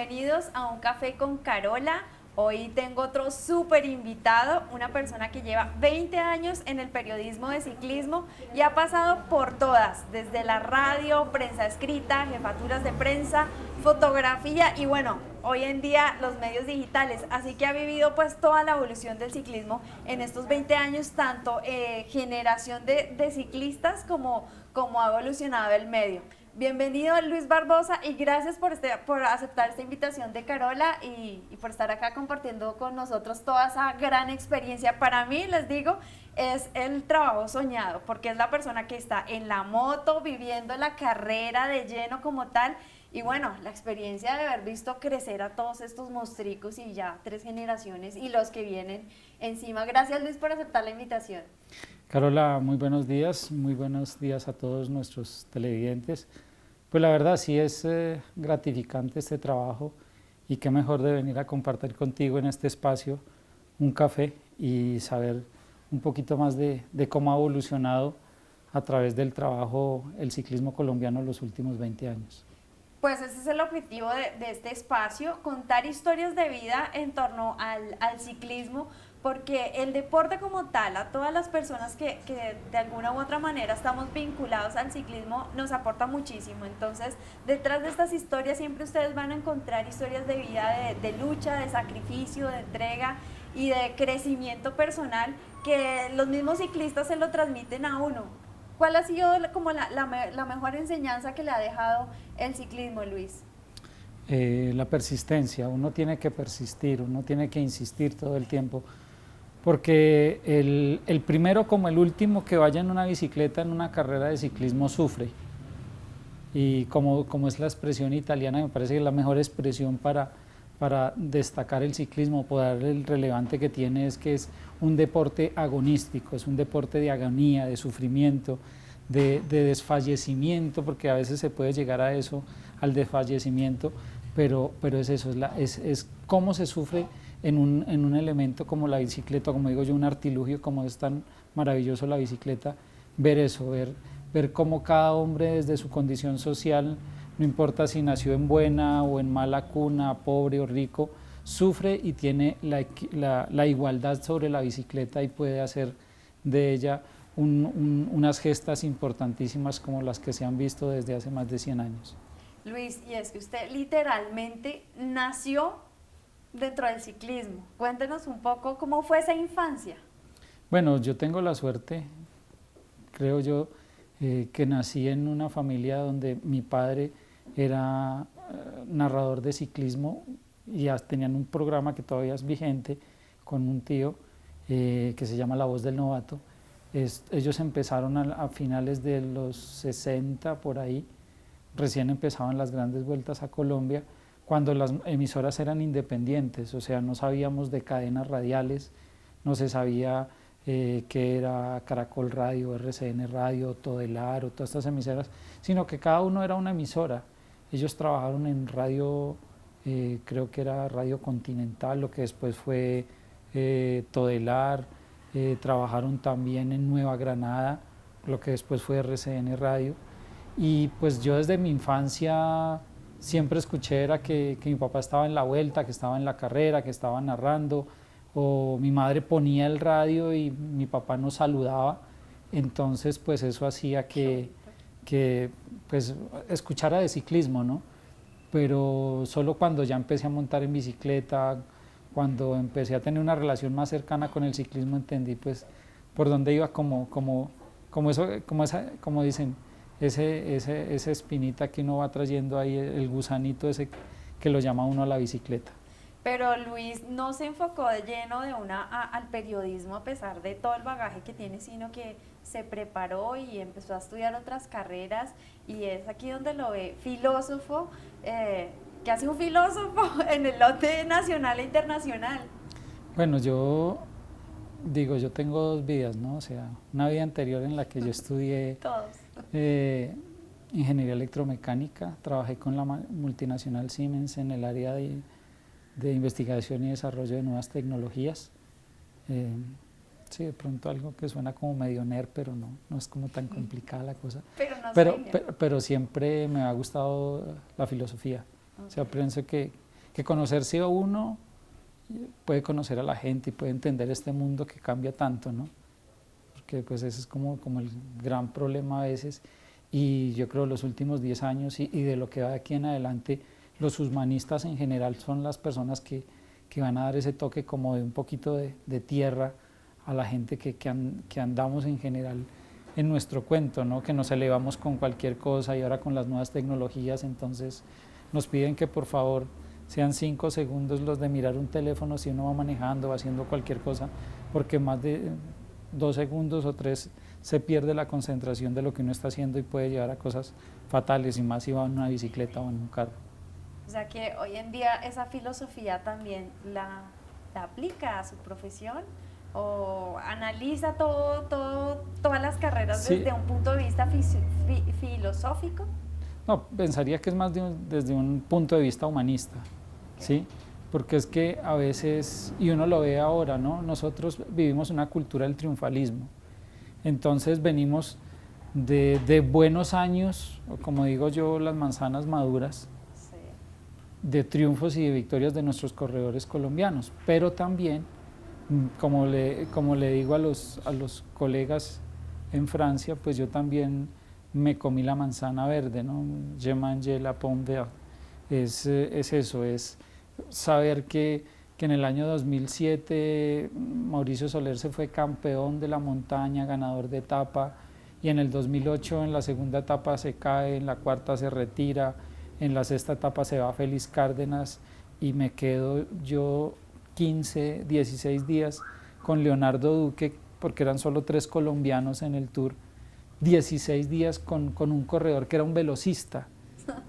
bienvenidos a Un Café con Carola. Hoy tengo otro súper invitado, una persona que lleva 20 años en el periodismo de ciclismo y ha pasado por todas, desde la radio, prensa escrita, jefaturas de prensa, fotografía y bueno, hoy en día los medios digitales. Así que ha vivido pues toda la evolución del ciclismo en estos 20 años, tanto generación de ciclistas como ha evolucionado el medio. Bienvenido Luis Barbosa y gracias por aceptar esta invitación de Carola y por estar acá compartiendo con nosotros toda esa gran experiencia. Para mí, les digo, es el trabajo soñado, porque es la persona que está en la moto, viviendo la carrera de lleno como tal, y bueno, la experiencia de haber visto crecer a todos estos monstruos y ya 3 generaciones y los que vienen encima. Gracias Luis por aceptar la invitación. Carola, muy buenos días a todos nuestros televidentes. Pues la verdad sí es gratificante este trabajo y qué mejor de venir a compartir contigo en este espacio un café y saber un poquito más de cómo ha evolucionado a través del trabajo el ciclismo colombiano en los últimos 20 años. Pues ese es el objetivo de este espacio, contar historias de vida en torno al ciclismo, porque el deporte como tal, a todas las personas que de alguna u otra manera estamos vinculados al ciclismo, nos aporta muchísimo. Entonces, detrás de estas historias siempre ustedes van a encontrar historias de vida, de lucha, de sacrificio, de entrega y de crecimiento personal que los mismos ciclistas se lo transmiten a uno. ¿Cuál ha sido como la mejor enseñanza que le ha dejado el ciclismo, Luis? La persistencia, uno tiene que persistir, uno tiene que insistir todo el tiempo, porque el primero como el último que vaya en una bicicleta en una carrera de ciclismo sufre. Y como es la expresión italiana, me parece que es la mejor expresión para destacar el ciclismo, por darle el relevante que tiene, es que es un deporte agonístico, es un deporte de agonía, de sufrimiento, de desfallecimiento, porque a veces se puede llegar a eso, al desfallecimiento, pero es eso, es cómo se sufre en un elemento como la bicicleta, como digo yo, un artilugio, como es tan maravilloso la bicicleta, ver eso, ver cómo cada hombre desde su condición social, no importa si nació en buena o en mala cuna, pobre o rico, sufre y tiene la igualdad sobre la bicicleta y puede hacer de ella unas gestas importantísimas como las que se han visto desde hace más de 100 años. Luis, y es que usted literalmente nació dentro del ciclismo. Cuéntenos un poco cómo fue esa infancia. Bueno, yo tengo la suerte, creo yo, que nací en una familia donde mi padre era narrador de ciclismo y ya tenían un programa que todavía es vigente con un tío que se llama La Voz del Novato. Ellos empezaron a finales de los 60 por ahí, recién empezaban las grandes vueltas a Colombia, cuando las emisoras eran independientes, o sea, no sabíamos de cadenas radiales, no se sabía que era Caracol Radio, RCN Radio, Todelar o todas estas emisoras, sino que cada uno era una emisora. Ellos trabajaron en radio, creo que era Radio Continental, lo que después fue Todelar, trabajaron también en Nueva Granada, lo que después fue RCN Radio, y pues yo desde mi infancia siempre escuché era que mi papá estaba en la vuelta, que estaba en la carrera, que estaba narrando, o mi madre ponía el radio y mi papá nos saludaba, entonces pues eso hacía que pues escuchara de ciclismo, ¿no? Pero solo cuando ya empecé a montar en bicicleta, cuando empecé a tener una relación más cercana con el ciclismo, entendí pues por dónde iba como dicen, esa espinita que uno va trayendo ahí, el gusanito ese que lo llama uno a la bicicleta. Pero Luis no se enfocó de lleno al periodismo a pesar de todo el bagaje que tiene, sino que se preparó y empezó a estudiar otras carreras y es aquí donde lo ve filósofo, ¿qué hace un filósofo en el lote nacional e internacional? Bueno, yo tengo 2 vidas, ¿no? O sea, una vida anterior en la que yo estudié ingeniería electromecánica, trabajé con la multinacional Siemens en el área de investigación y desarrollo de nuevas tecnologías. Sí, de pronto algo que suena como medio nerd, pero no es como tan complicada la cosa. Pero Pero siempre me ha gustado la filosofía. Okay. O sea, pienso que que conocerse a uno puede conocer a la gente y puede entender este mundo que cambia tanto, ¿no? Porque pues ese es como el gran problema a veces, y yo creo los últimos 10 años y de lo que va de aquí en adelante, los humanistas en general son las personas que van a dar ese toque como de un poquito de tierra a la gente que andamos en general en nuestro cuento, ¿no? Que nos elevamos con cualquier cosa y ahora con las nuevas tecnologías, entonces nos piden que por favor sean 5 segundos los de mirar un teléfono si uno va manejando o haciendo cualquier cosa, porque más de 2 segundos o 3 se pierde la concentración de lo que uno está haciendo y puede llevar a cosas fatales, y más si va en una bicicleta o en un carro. O sea que hoy en día esa filosofía también la aplica a su profesión o analiza todas las carreras Sí. desde un punto de vista filosófico. No, pensaría que es más desde un punto de vista humanista, ¿sí? Porque es que a veces, y uno lo ve ahora, ¿no? Nosotros vivimos una cultura del triunfalismo, entonces venimos de buenos años, o como digo yo, las manzanas maduras, Sí. de triunfos y de victorias de nuestros corredores colombianos, pero también, como le digo a los colegas en Francia, pues yo también me comí la manzana verde, ¿no? Je mange la pomme verte. Es eso, es saber que en el año 2007 Mauricio Soler se fue campeón de la montaña, ganador de etapa, y en el 2008 en la segunda etapa se cae, en la cuarta se retira, en la sexta etapa se va Félix Cárdenas y me quedo yo 15, 16 días con Leonardo Duque, porque eran solo 3 colombianos en el Tour, 16 días con un corredor que era un velocista.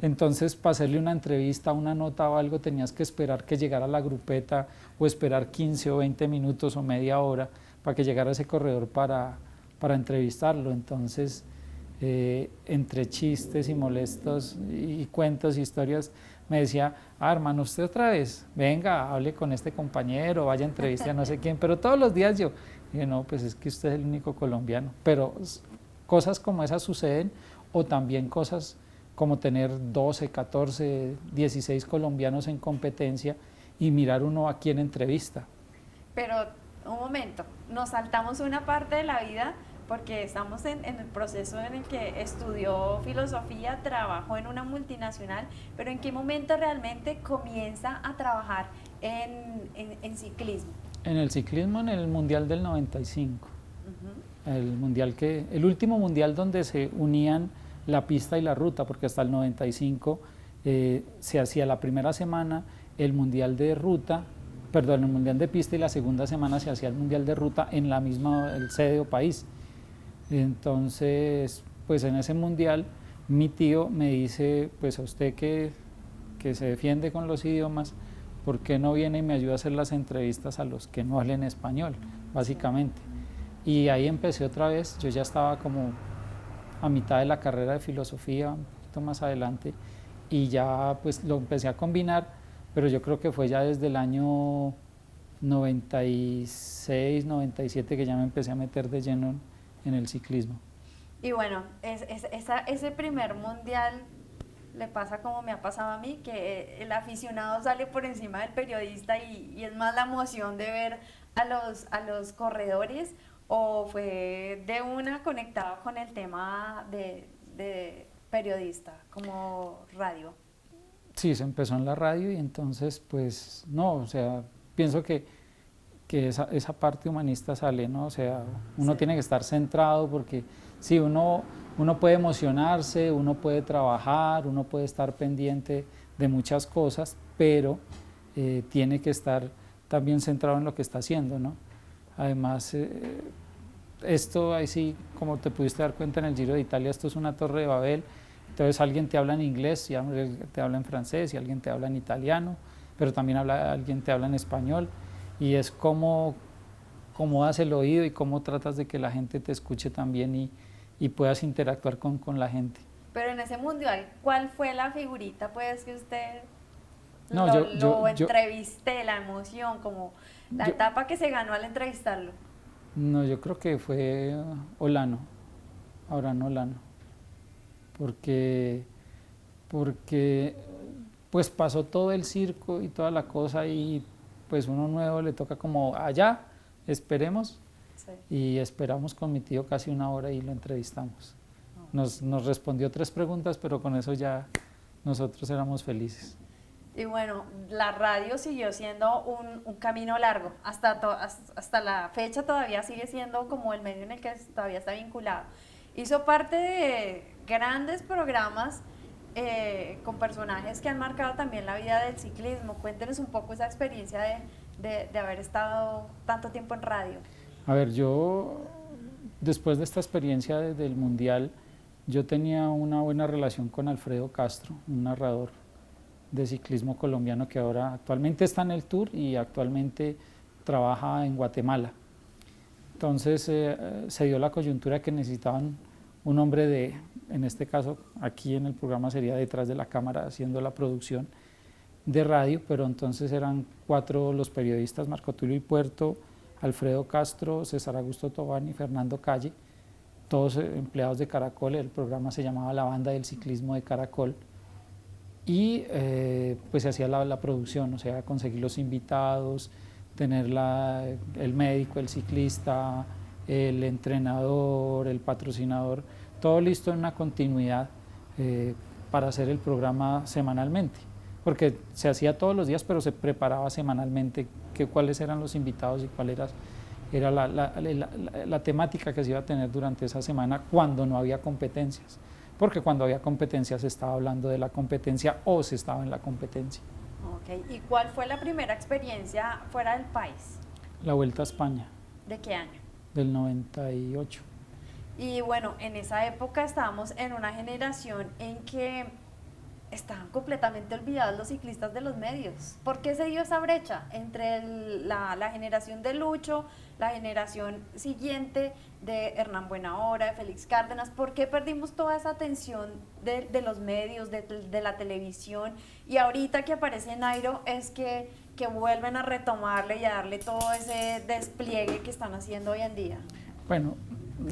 Entonces, para hacerle una entrevista, una nota o algo, tenías que esperar que llegara la grupeta o esperar 15 o 20 minutos o media hora para que llegara ese corredor para entrevistarlo. Entonces, entre chistes y molestos y cuentos y historias, me decía, hermano, usted otra vez, venga, hable con este compañero, vaya a entrevista a no sé quién, pero todos los días yo, dije, no, pues es que usted es el único colombiano, pero cosas como esas suceden, o también cosas como tener 12, 14, 16 colombianos en competencia y mirar uno a quién entrevista. Pero un momento, nos saltamos una parte de la vida porque estamos en el proceso en el que estudió filosofía, trabajó en una multinacional, pero ¿en qué momento realmente comienza a trabajar en ciclismo? En el ciclismo, en el Mundial del 95. El último mundial donde se unían la pista y la ruta, porque hasta el 95 se hacía la primera semana el mundial de ruta, perdón, el mundial de pista, y la segunda semana se hacía el mundial de ruta en la misma sede o país. Entonces, pues en ese mundial mi tío me dice, pues a usted que se defiende con los idiomas, ¿por qué no viene y me ayuda a hacer las entrevistas a los que no hablen español, básicamente? Y ahí empecé otra vez, yo ya estaba como a mitad de la carrera de filosofía, un poquito más adelante, y ya pues lo empecé a combinar, pero yo creo que fue ya desde el año 96, 97 que ya me empecé a meter de lleno en el ciclismo. Y bueno, ese primer mundial le pasa como me ha pasado a mí, que el aficionado sale por encima del periodista y es más la emoción de ver a los corredores, o fue de una conectado con el tema de periodista, como radio. Sí, se empezó en la radio y entonces pues no, o sea, pienso que esa parte humanista sale, ¿no? O sea, uno tiene que estar centrado porque sí, uno puede emocionarse, uno puede trabajar, uno puede estar pendiente de muchas cosas, pero tiene que estar también centrado en lo que está haciendo, ¿no? Además, esto ahí sí, como te pudiste dar cuenta en el Giro de Italia, esto es una torre de Babel, entonces alguien te habla en inglés, y alguien te habla en francés, y alguien te habla en italiano, pero también alguien te habla en español, y es cómo das el oído y cómo tratas de que la gente te escuche también y puedas interactuar con la gente. Pero en ese mundial, ¿cuál fue la figurita pues que usted No, lo entrevisté, la emoción, como la etapa que se ganó al entrevistarlo? No, yo creo que fue Olano, Aurán Olano, porque pues pasó todo el circo y toda la cosa y pues uno nuevo le toca como allá, esperemos. Sí. Y esperamos con mi tío casi una hora y lo entrevistamos. Nos respondió 3 preguntas, pero con eso ya nosotros éramos felices. Y bueno, la radio siguió siendo un camino largo, hasta la fecha todavía sigue siendo como el medio en el que todavía está vinculado. Hizo parte de grandes programas con personajes que han marcado también la vida del ciclismo. Cuéntenos un poco esa experiencia de haber estado tanto tiempo en radio. A ver, yo después de esta experiencia del Mundial, yo tenía una buena relación con Alfredo Castro, un narrador de ciclismo colombiano que ahora actualmente está en el Tour y actualmente trabaja en Guatemala. Entonces se dio la coyuntura que necesitaban un hombre en este caso aquí en el programa sería detrás de la cámara haciendo la producción de radio, pero entonces eran 4 los periodistas, Marco Tulio y Puerto, Alfredo Castro, César Augusto Tobán y Fernando Calle, todos empleados de Caracol. El programa se llamaba La Banda del Ciclismo de Caracol y pues se hacía la producción, o sea, conseguir los invitados, tener el médico, el ciclista, el entrenador, el patrocinador, todo listo en una continuidad para hacer el programa semanalmente, porque se hacía todos los días, pero se preparaba semanalmente cuáles eran los invitados y cuál era la temática que se iba a tener durante esa semana cuando no había competencias, porque cuando había competencias se estaba hablando de la competencia o se estaba en la competencia. Okay. ¿Y cuál fue la primera experiencia fuera del país? La Vuelta a España. ¿De qué año? Del 98. Y bueno, en esa época estábamos en una generación en que estaban completamente olvidados los ciclistas de los medios. ¿Por qué se dio esa brecha entre la generación de Lucho, la generación siguiente de Hernán Buenahora, de Félix Cárdenas? ¿Por qué perdimos toda esa atención de los medios, de la televisión? Y ahorita que aparece Nairo es que vuelven a retomarle y a darle todo ese despliegue que están haciendo hoy en día. Bueno,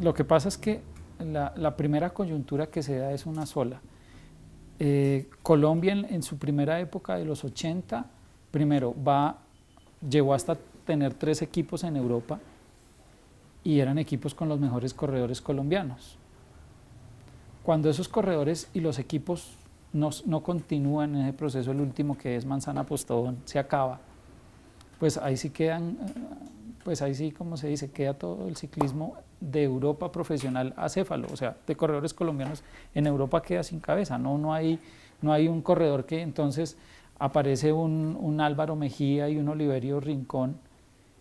lo que pasa es que la primera coyuntura que se da es una sola. Colombia en su primera época de los 80, primero llegó hasta tener 3 equipos en Europa y eran equipos con los mejores corredores colombianos. Cuando esos corredores y los equipos no continúan en ese proceso, el último que es Manzana Postobón se acaba, pues ahí sí quedan, pues ahí sí, como se dice, queda todo el ciclismo de Europa profesional acéfalo, o sea, de corredores colombianos en Europa queda sin cabeza, no hay un corredor que entonces aparece un Álvaro Mejía y un Oliverio Rincón,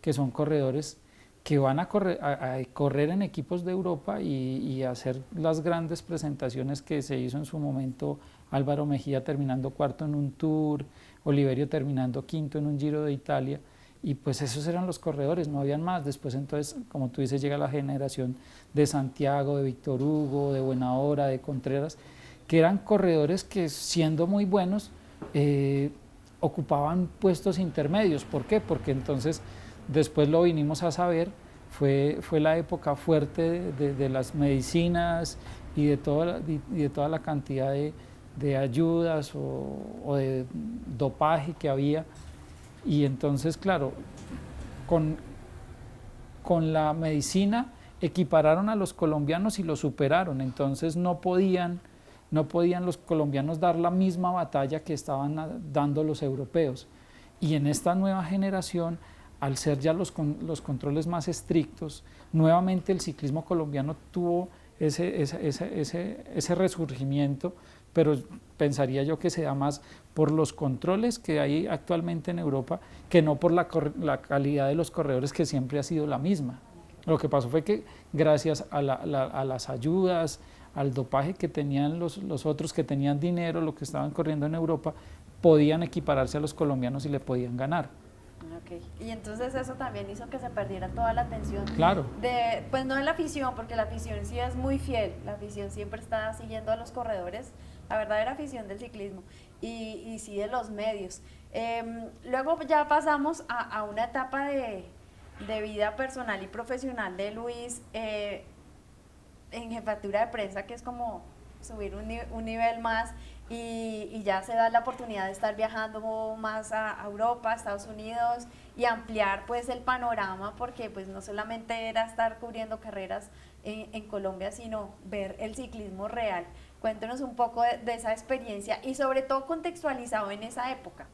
que son corredores que van a correr en equipos de Europa y hacer las grandes presentaciones que se hizo en su momento, Álvaro Mejía terminando 4º en un Tour, Oliverio terminando 5º en un Giro de Italia, y pues esos eran los corredores, no habían más. Después entonces, como tú dices, llega la generación de Santiago, de Víctor Hugo, de Buenahora, de Contreras, que eran corredores que siendo muy buenos ocupaban puestos intermedios. ¿Por qué? Porque entonces después lo vinimos a saber, fue la época fuerte de las medicinas y de toda la cantidad de ayudas o de dopaje que había. Y entonces, claro, con la medicina equipararon a los colombianos y los superaron, entonces no podían los colombianos dar la misma batalla que estaban dando los europeos. Y en esta nueva generación, al ser ya los controles más estrictos, nuevamente el ciclismo colombiano tuvo ese resurgimiento, pero pensaría yo que se da más por los controles que hay actualmente en Europa que no por la calidad de los corredores, que siempre ha sido la misma. Lo que pasó fue que gracias a las ayudas, al dopaje que tenían los otros que tenían dinero, los que estaban corriendo en Europa, podían equipararse a los colombianos y le podían ganar. Okay. Y entonces eso también hizo que se perdiera toda la atención. Claro. Pues no de la afición, porque la afición sí es muy fiel, la afición siempre está siguiendo a los corredores, la verdadera afición del ciclismo, y sí de los medios. Luego ya pasamos a una etapa de vida personal y profesional de Luis en jefatura de prensa, que es como subir un nivel más y ya se da la oportunidad de estar viajando más a Europa, a Estados Unidos y ampliar pues el panorama, porque pues no solamente era estar cubriendo carreras en Colombia, sino ver el ciclismo real. Cuéntenos un poco de esa experiencia y sobre todo contextualizado en esa época.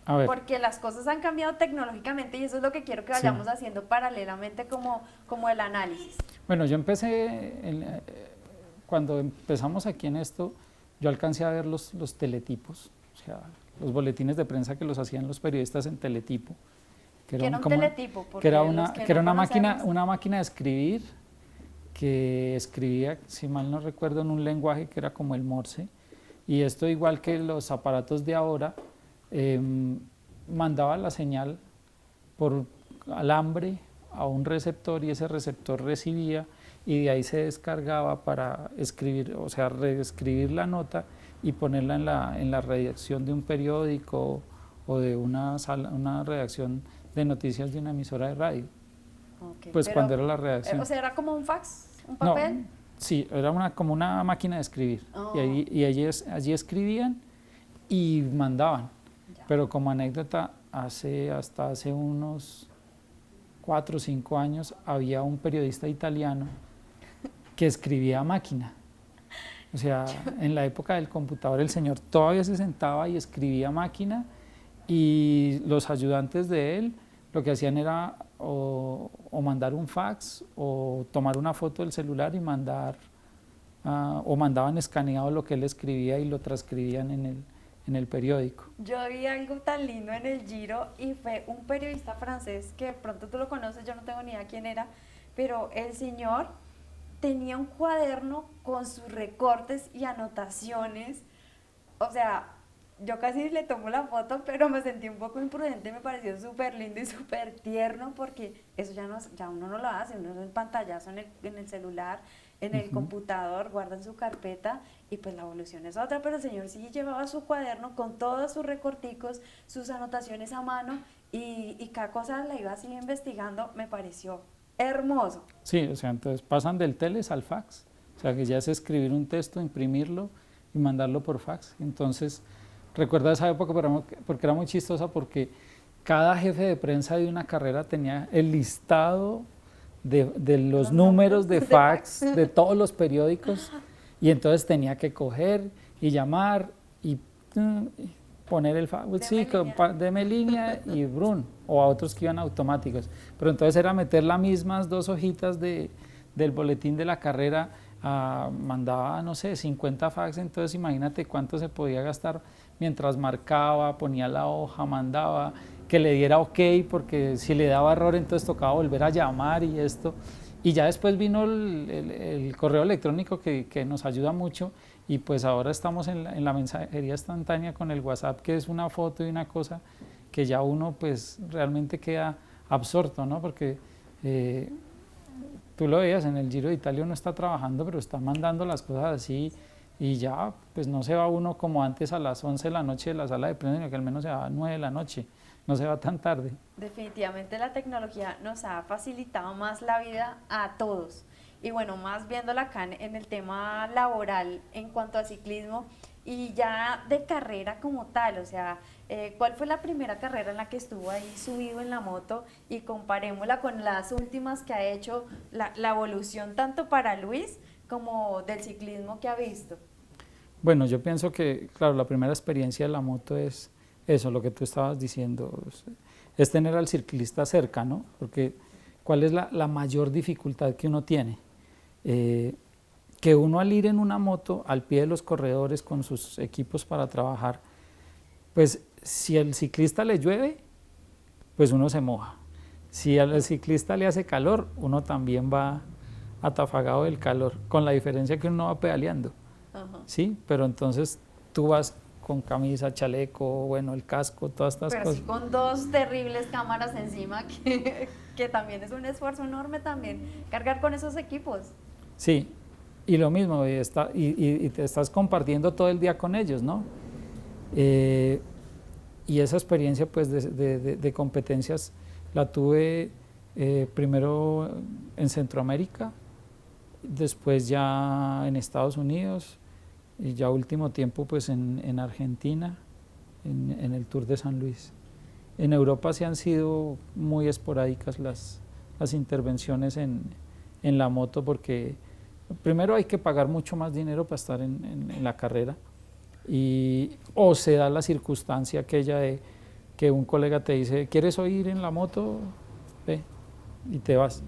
A ver, Porque las cosas han cambiado tecnológicamente y eso es lo que quiero que vayamos sí. haciendo paralelamente como el análisis. Bueno, yo empecé, cuando empezamos aquí en esto, yo alcancé a ver los teletipos, o sea, los boletines de prensa que los hacían los periodistas en teletipo. Que era un como, teletipo, que era los que era no una máquina de escribir que escribía, si mal no recuerdo, en un lenguaje que era como el Morse. Y esto, igual que los aparatos de ahora, mandaba la señal por alambre a un receptor y ese receptor recibía y de ahí se descargaba para escribir, o sea, reescribir la nota y ponerla en la redacción de un periódico o de una redacción de noticias de una emisora de radio. Okay, pues cuando era la redacción. O sea, era como un fax, un No, papel. sí, era como una máquina de escribir. Oh. Y allí escribían y mandaban. Ya. Pero como anécdota, hasta hace unos 4 o 5 años había un periodista italiano que escribía a máquina. O sea, en la época del computador el señor todavía se sentaba y escribía a máquina y los ayudantes de él lo que hacían era o mandar un fax o tomar una foto del celular y mandar, o mandaban escaneado lo que él escribía y lo transcribían en el periódico. Yo vi algo tan lindo en el Giro y fue un periodista francés que de pronto tú lo conoces, yo no tengo ni idea quién era, pero el señor tenía un cuaderno con sus recortes y anotaciones, o sea, yo casi le tomo la foto, pero me sentí un poco imprudente, me pareció súper lindo y súper tierno, porque eso ya uno no lo hace, uno es el pantallazo en el celular, en el computador, guarda en su carpeta y pues la evolución es otra, pero el señor sí llevaba su cuaderno con todos sus recorticos, sus anotaciones a mano y cada cosa la iba así investigando, me pareció hermoso. Sí, o sea, entonces pasan del teles al fax, o sea que ya es escribir un texto, imprimirlo y mandarlo por fax. Entonces, recuerdo esa época porque era muy chistosa, porque cada jefe de prensa de una carrera tenía el listado de los números de fax de todos los periódicos y entonces tenía que coger y llamar y poner el fax, sí, deme línea y brun, o a otros que iban automáticos. Pero entonces era meter las mismas 2 hojitas del boletín de la carrera, mandaba, no sé, 50 fax, entonces imagínate cuánto se podía gastar mientras marcaba, ponía la hoja, mandaba, que le diera ok, porque si le daba error entonces tocaba volver a llamar y esto. Y ya después vino el correo electrónico que nos ayuda mucho, y pues ahora estamos en la mensajería instantánea con el WhatsApp, que es una foto y una cosa que ya uno pues realmente queda absorto, ¿no? Porque tú lo veías en el Giro de Italia, uno está trabajando pero está mandando las cosas así y ya pues no se va uno como antes a las 11 de la noche de la sala de prensa, sino que al menos se va a 9 de la noche, no se va tan tarde. Definitivamente la tecnología nos ha facilitado más la vida a todos. Y bueno, más viéndola acá en el tema laboral en cuanto a ciclismo y ya de carrera como tal, o sea, ¿cuál fue la primera carrera en la que estuvo ahí subido en la moto? Y comparémosla con las últimas que ha hecho, la evolución tanto para Luis como del ciclismo que ha visto. Bueno, yo pienso que, claro, la primera experiencia de la moto es eso, lo que tú estabas diciendo, es tener al ciclista cerca, ¿no? Porque ¿cuál es la mayor dificultad que uno tiene? Que uno, al ir en una moto al pie de los corredores con sus equipos para trabajar, pues si al ciclista le llueve, pues uno se moja. Si al ciclista le hace calor, uno también va atafagado del calor, con la diferencia que uno va pedaleando. ¿Sí? Pero entonces tú vas con camisa, chaleco, bueno, el casco, todas estas pero cosas. sí, con 2 terribles cámaras encima que también es un esfuerzo enorme también cargar con esos equipos. Sí, y lo mismo, y te estás compartiendo todo el día con ellos, ¿no? Y esa experiencia pues de competencias la tuve primero en Centroamérica, después ya en Estados Unidos, y ya último tiempo pues en Argentina, en el Tour de San Luis. En Europa sí han sido muy esporádicas las intervenciones en la moto, porque primero hay que pagar mucho más dinero para estar en la carrera, o se da la circunstancia aquella de que un colega te dice, ¿quieres oír en la moto? Ve, y te vas.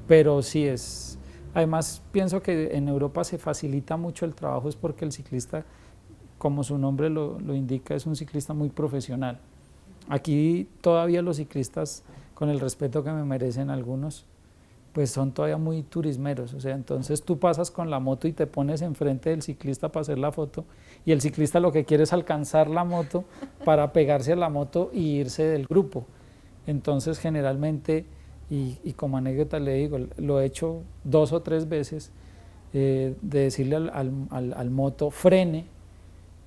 Pero sí es, además pienso que en Europa se facilita mucho el trabajo, es porque el ciclista, como su nombre lo indica, es un ciclista muy profesional. Aquí todavía los ciclistas, con el respeto que me merecen algunos, pues son todavía muy turismeros, o sea, entonces tú pasas con la moto y te pones enfrente del ciclista para hacer la foto, y el ciclista lo que quiere es alcanzar la moto para pegarse a la moto y irse del grupo. Entonces generalmente, y como anécdota le digo, lo he hecho 2 o 3 veces, de decirle al moto frene,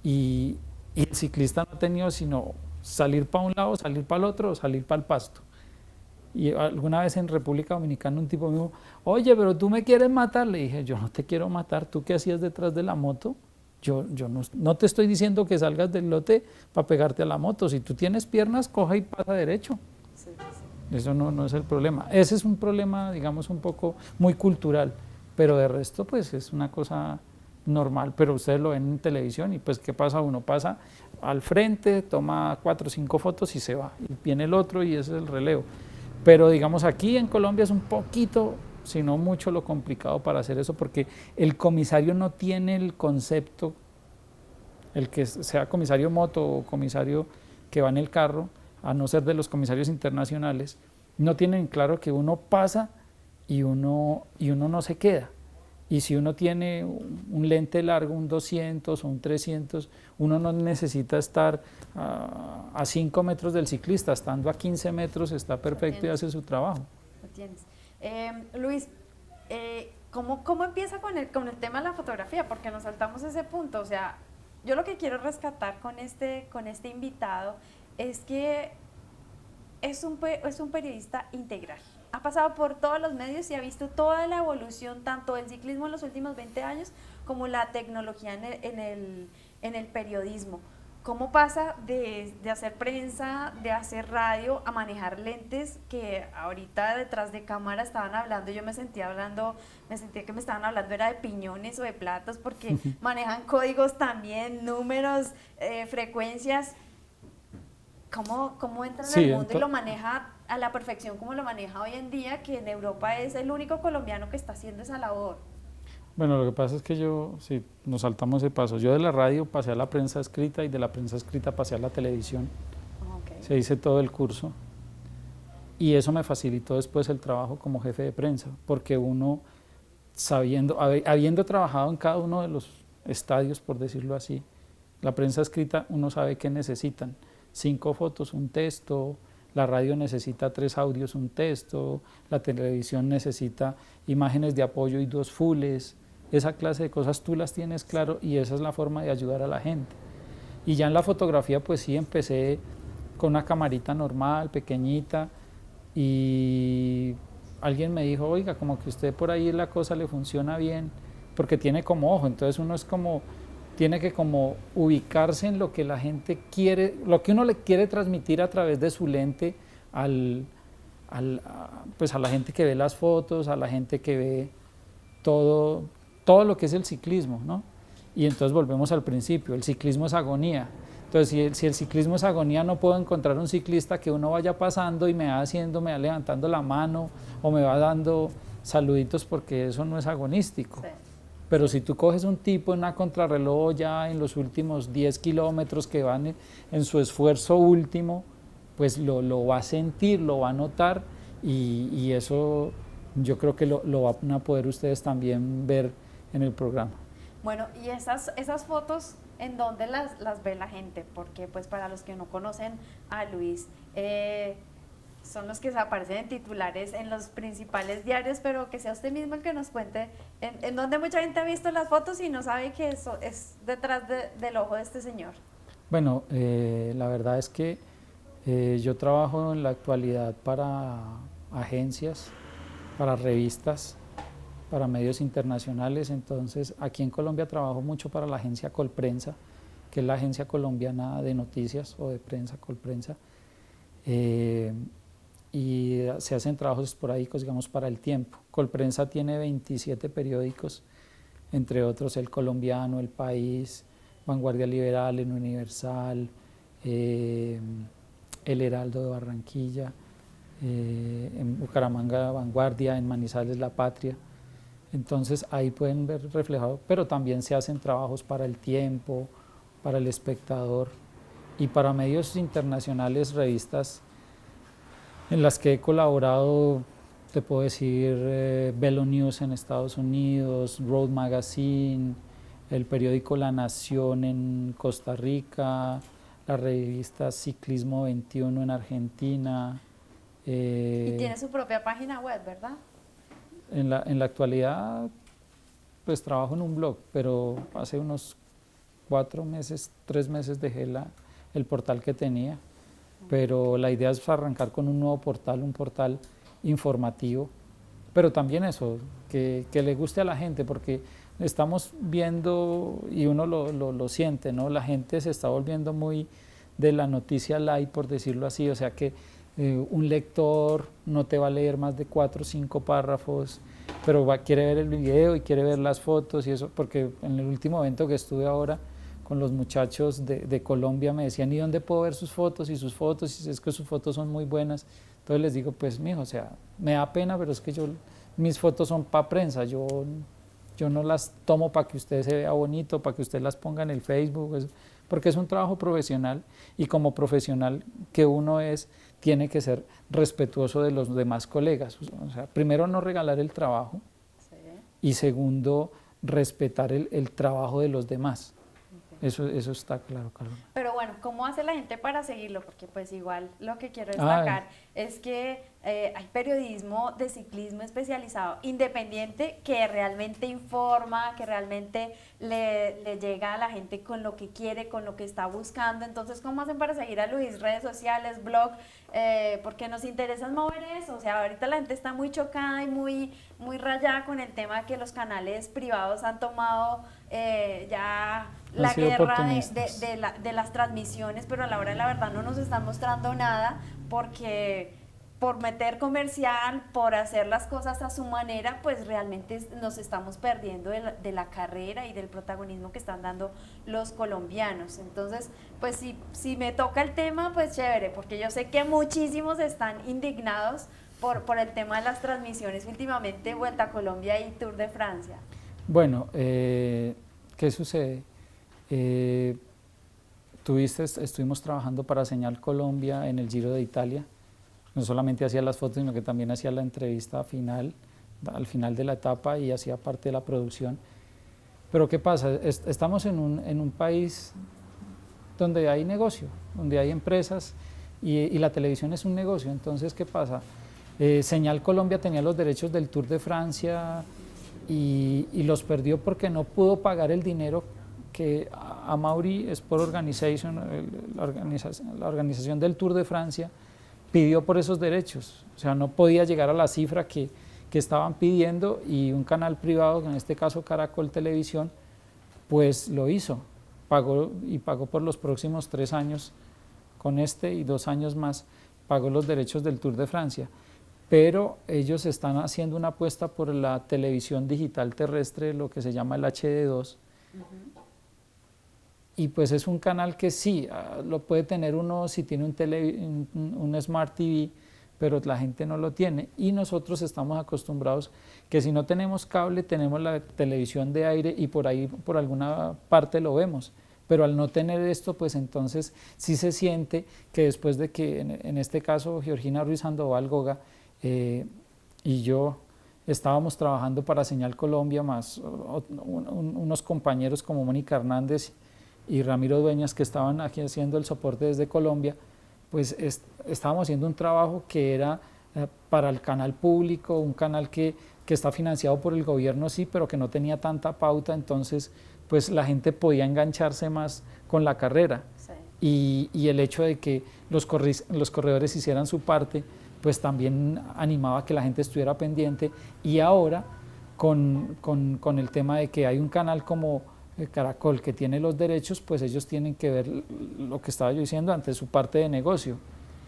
y el ciclista no ha tenido sino salir para un lado, salir para el otro o salir para el pasto. Y alguna vez en República Dominicana un tipo me dijo, oye, pero tú me quieres matar. Le dije, yo no te quiero matar, ¿tú qué hacías detrás de la moto? Yo no te estoy diciendo que salgas del lote para pegarte a la moto. Si tú tienes piernas, coja y pasa derecho. Sí, sí. Eso no es el problema. Ese es un problema, digamos, un poco muy cultural, pero de resto pues es una cosa normal, pero ustedes lo ven en televisión y pues ¿qué pasa? Uno pasa al frente, toma 4 o 5 fotos y se va, y viene el otro y ese es el relevo. Pero digamos aquí en Colombia es un poquito, si no mucho, lo complicado para hacer eso, porque el comisario no tiene el concepto, el que sea comisario moto o comisario que va en el carro, a no ser de los comisarios internacionales, no tienen claro que uno pasa y uno no se queda. Y si uno tiene un lente largo, un 200 o un 300, uno no necesita estar a 5 metros del ciclista, estando a 15 metros está perfecto y hace su trabajo. Luis, ¿cómo empieza con el tema de la fotografía? Porque nos saltamos ese punto. O sea, yo lo que quiero rescatar con este invitado es que es un periodista integral. Ha pasado por todos los medios y ha visto toda la evolución, tanto del ciclismo en los últimos 20 años como la tecnología en el periodismo. ¿Cómo pasa de hacer prensa, de hacer radio, a manejar lentes que ahorita detrás de cámara estaban hablando? Yo me sentía que me estaban hablando era de piñones o de platos, porque manejan códigos también, números, frecuencias. ¿Cómo entra en el mundo y lo maneja a la perfección como lo maneja hoy en día, que en Europa es el único colombiano que está haciendo esa labor? Bueno, lo que pasa es que sí, nos saltamos ese paso. Yo de la radio pasé a la prensa escrita y de la prensa escrita pasé a la televisión. Okay. Se hice todo el curso y eso me facilitó después el trabajo como jefe de prensa, porque uno, habiendo trabajado en cada uno de los estadios, por decirlo así, la prensa escrita uno sabe qué necesitan. 5 fotos, un texto, la radio necesita 3 audios, un texto, la televisión necesita imágenes de apoyo y 2 fulls, esa clase de cosas tú las tienes claro y esa es la forma de ayudar a la gente. Y ya en la fotografía pues sí empecé con una camarita normal, pequeñita, y alguien me dijo, oiga, como que usted por ahí la cosa le funciona bien, porque tiene como ojo, entonces uno es como tiene que como ubicarse en lo que la gente quiere, lo que uno le quiere transmitir a través de su lente pues a la gente que ve las fotos, a la gente que ve todo lo que es el ciclismo, ¿no? Y entonces volvemos al principio, el ciclismo es agonía. Entonces si el ciclismo es agonía, no puedo encontrar un ciclista que uno vaya pasando y me va levantando la mano o me va dando saluditos, porque eso no es agonístico. Sí. Pero si tú coges un tipo en una contrarreloj ya en los últimos 10 kilómetros que van en su esfuerzo último, pues lo va a sentir, lo va a notar, y eso yo creo que lo van a poder ustedes también ver en el programa. Bueno, y esas fotos, ¿en dónde las ve la gente? Porque pues para los que no conocen a Luis, son los que aparecen en titulares en los principales diarios, pero que sea usted mismo el que nos cuente en dónde mucha gente ha visto las fotos y no sabe que eso es detrás del ojo de este señor. Bueno, la verdad es que yo trabajo en la actualidad para agencias, para revistas, para medios internacionales. Entonces aquí en Colombia trabajo mucho para la agencia Colprensa, que es la agencia colombiana de noticias o de prensa, Colprensa, y se hacen trabajos esporádicos, digamos, para El Tiempo. Colprensa tiene 27 periódicos, entre otros El Colombiano, El País, Vanguardia Liberal, El Universal, El Heraldo de Barranquilla, en Bucaramanga Vanguardia, en Manizales La Patria. Entonces ahí pueden ver reflejado, pero también se hacen trabajos para El Tiempo, para El Espectador y para medios internacionales, revistas en las que he colaborado. Te puedo decir Velo News en Estados Unidos, Road Magazine, el periódico La Nación en Costa Rica, la revista Ciclismo 21 en Argentina. Y tiene su propia página web, ¿verdad? En la actualidad, pues trabajo en un blog, pero hace unos 4 meses, 3 meses dejé el portal que tenía, pero la idea es arrancar con un nuevo portal, un portal informativo, pero también eso, que le guste a la gente, porque estamos viendo, y uno lo siente, ¿no? La gente se está volviendo muy de la noticia light, por decirlo así, o sea que un lector no te va a leer más de 4 o 5 párrafos, pero quiere ver el video y quiere ver las fotos y eso, porque en el último evento que estuve ahora con los muchachos de Colombia me decían, ¿y dónde puedo ver sus fotos? Y sus fotos, y es que sus fotos son muy buenas. Entonces les digo, pues mijo, o sea, me da pena, pero es que mis fotos son para prensa, yo no las tomo para que usted se vea bonito, para que usted las ponga en el Facebook, porque es un trabajo profesional, y como profesional que uno es, tiene que ser respetuoso de los demás colegas. O sea, primero, no regalar el trabajo, sí, y segundo, respetar el trabajo de los demás. Eso está claro, Carolina. Pero bueno, ¿cómo hace la gente para seguirlo? Porque pues igual lo que quiero destacar es que hay periodismo de ciclismo especializado, independiente, que realmente informa, que realmente le llega a la gente con lo que quiere, con lo que está buscando. Entonces, ¿cómo hacen para seguir a Luis? Redes sociales, blog, porque nos interesa mover eso. O sea, ahorita la gente está muy chocada y muy rayada con el tema de que los canales privados han tomado ya la guerra de las transmisiones, pero a la hora de la verdad no nos están mostrando nada, porque por meter comercial, por hacer las cosas a su manera, pues realmente nos estamos perdiendo de la carrera y del protagonismo que están dando los colombianos. Entonces, pues si me toca el tema, pues chévere, porque yo sé que muchísimos están indignados por el tema de las transmisiones últimamente, Vuelta a Colombia y Tour de Francia. Bueno, ¿qué sucede? Estuvimos trabajando para Señal Colombia en el Giro de Italia. No solamente hacía las fotos, sino que también hacía la entrevista final, al final de la etapa, y hacía parte de la producción. Pero ¿qué pasa? Estamos en un país donde hay negocio, donde hay empresas, y la televisión es un negocio. Entonces, ¿qué pasa? Señal Colombia tenía los derechos del Tour de Francia y los perdió porque no pudo pagar el dinero que Amaury Sport Organization, la organización del Tour de Francia, pidió por esos derechos. O sea, no podía llegar a la cifra que estaban pidiendo, y un canal privado, en este caso Caracol Televisión, pues lo hizo, pagó por los próximos 3 años, con y 2 años más, pagó los derechos del Tour de Francia. Pero ellos están haciendo una apuesta por la televisión digital terrestre, lo que se llama el HD2. Y pues es un canal que sí, lo puede tener uno si tiene un Smart TV, pero la gente no lo tiene. Y nosotros estamos acostumbrados que si no tenemos cable, tenemos la televisión de aire y por ahí, por alguna parte lo vemos. Pero al no tener esto, pues entonces sí se siente que después de que, en este caso, Georgina Ruiz Sandoval Goga y yo estábamos trabajando para Señal Colombia, más unos compañeros como Mónica Hernández y Ramiro Dueñas, que estaban aquí haciendo el soporte desde Colombia, pues estábamos haciendo un trabajo que era para el canal público, un canal que está financiado por el gobierno, sí, pero que no tenía tanta pauta. Entonces pues la gente podía engancharse más con la carrera. Sí. Y el hecho de que los corredores hicieran su parte, pues también animaba a que la gente estuviera pendiente. Y ahora, con el tema de que hay un canal como Caracol que tiene los derechos, pues ellos tienen que ver lo que estaba yo diciendo antes, su parte de negocio.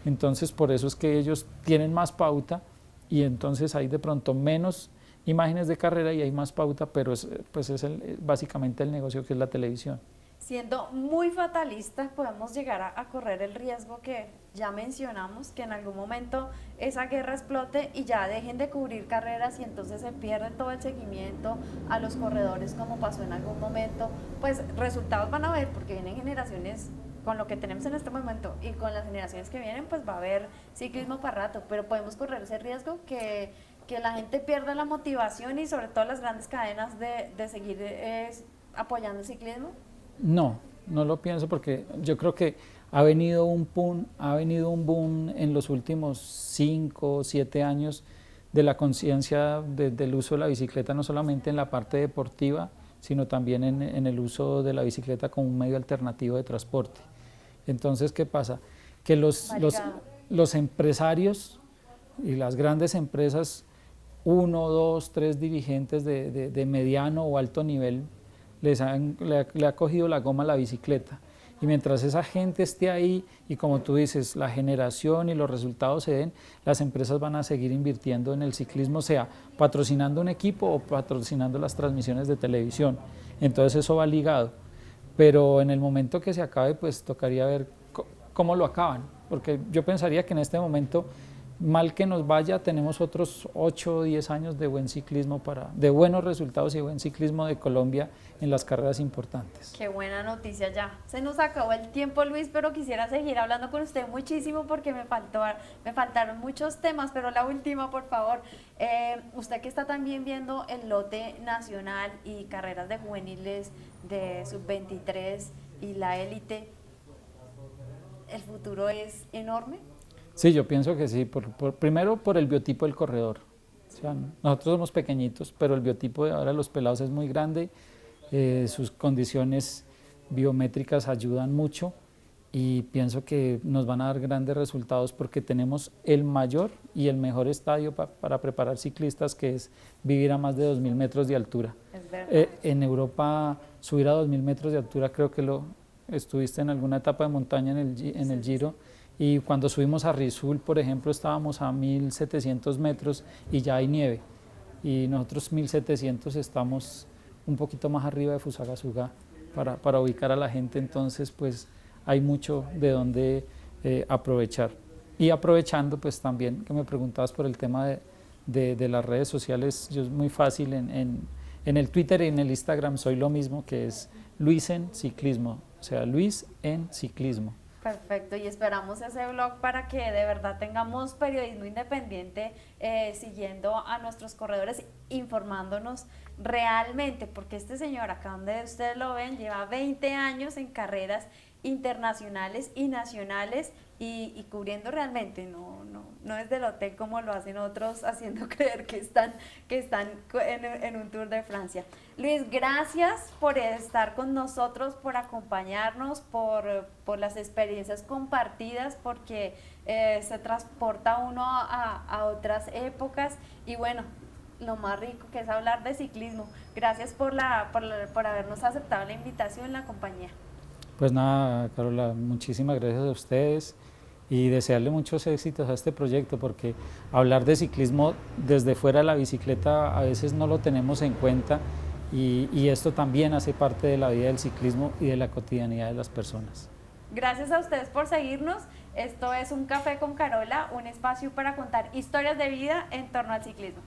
Entonces por eso es que ellos tienen más pauta y entonces hay de pronto menos imágenes de carrera y hay más pauta, pero pues es básicamente el negocio que es la televisión. Siendo muy fatalistas, podemos llegar a correr el riesgo que ya mencionamos, que en algún momento esa guerra explote y ya dejen de cubrir carreras y entonces se pierde todo el seguimiento a los corredores como pasó en algún momento. Pues resultados van a haber porque vienen generaciones con lo que tenemos en este momento y con las generaciones que vienen, pues va a haber ciclismo para rato, pero podemos correr ese riesgo que la gente pierda la motivación y sobre todo las grandes cadenas de seguir apoyando el ciclismo. No, no lo pienso porque yo creo que ha venido un boom en los últimos 5 o 7 años de la conciencia del uso de la bicicleta, no solamente en la parte deportiva, sino también en el uso de la bicicleta como un medio alternativo de transporte. Entonces, ¿qué pasa? Que los empresarios y las grandes empresas, 1, 2, 3 dirigentes de mediano o alto nivel, le ha cogido la goma a la bicicleta. Y mientras esa gente esté ahí y como tú dices, la generación y los resultados se den, las empresas van a seguir invirtiendo en el ciclismo, sea patrocinando un equipo o patrocinando las transmisiones de televisión. Entonces eso va ligado. Pero en el momento que se acabe, pues tocaría ver cómo lo acaban. Porque yo pensaría que en este momento, mal que nos vaya, tenemos otros 8 o 10 años de buen ciclismo, de buenos resultados y buen ciclismo de Colombia en las carreras importantes. Qué buena noticia ya. Se nos acabó el tiempo, Luis, pero quisiera seguir hablando con usted muchísimo porque me faltaron muchos temas, pero la última, por favor. Usted que está también viendo el lote nacional y carreras de juveniles de sub-23 y la élite, ¿el futuro es enorme? Sí, yo pienso que sí, primero por el biotipo del corredor. O sea, nosotros somos pequeñitos, pero el biotipo de ahora los pelados es muy grande, sus condiciones biométricas ayudan mucho y pienso que nos van a dar grandes resultados porque tenemos el mayor y el mejor estadio para preparar ciclistas, que es vivir a más de 2.000 metros de altura. Es verdad. En Europa subir a 2.000 metros de altura, creo que estuviste en alguna etapa de montaña en el Giro. Y cuando subimos a Rizul, por ejemplo, estábamos a 1.700 metros y ya hay nieve. Y nosotros 1.700 estamos un poquito más arriba de Fusagasugá para ubicar a la gente. Entonces, pues hay mucho de donde aprovechar. Y aprovechando, pues también que me preguntabas por el tema de las redes sociales, yo es muy fácil en el Twitter y en el Instagram soy lo mismo, que es Luis en Ciclismo, o sea, Luis en Ciclismo. Perfecto, y esperamos ese blog para que de verdad tengamos periodismo independiente siguiendo a nuestros corredores, informándonos realmente, porque este señor, acá donde ustedes lo ven, lleva 20 años en carreras internacionales y nacionales y cubriendo realmente, no es del hotel como lo hacen otros, haciendo creer que están en un Tour de Francia. Luis, gracias por estar con nosotros, por acompañarnos, por las experiencias compartidas, porque se transporta uno a otras épocas y bueno, lo más rico que es hablar de ciclismo. Gracias por habernos aceptado la invitación, la compañía. Pues nada, Carola, muchísimas gracias a ustedes y desearle muchos éxitos a este proyecto, porque hablar de ciclismo desde fuera de la bicicleta a veces no lo tenemos en cuenta y esto también hace parte de la vida del ciclismo y de la cotidianidad de las personas. Gracias a ustedes por seguirnos. Esto es Un Café con Carola, un espacio para contar historias de vida en torno al ciclismo.